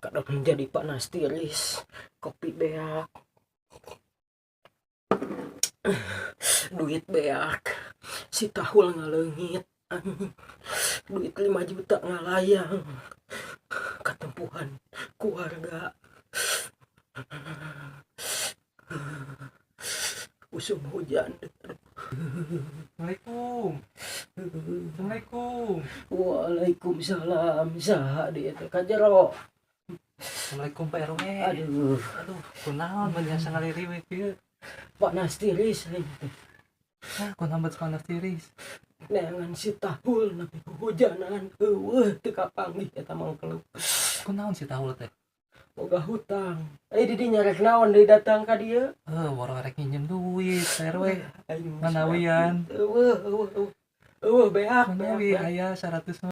Kadang menjadi panas tiris, kopi beak, duit beak, si tahul ngaleungit, duit 5 juta ngalayang, katempuhan keluarga, usum hujan. Assalamualaikum. Assalamualaikum. Waalaikumsalam. Saha dia teh kajero. Assalamualaikum Pak RW. Aduh, Kunaon biasa ngaliriwih kieu? panas tiris aing teh. Kunaon bet panas tiris. Neangan si tahul tapi hujanan eueuh teu kapanggih eta mangkeleup. Kunaon si tahul teh? Boga hutang. Di dinya rek naon deui datang ka dieu? Boro rek nginjem duit Pak RW. Aing Nganawian. Eueuh beak. Manawi aya 100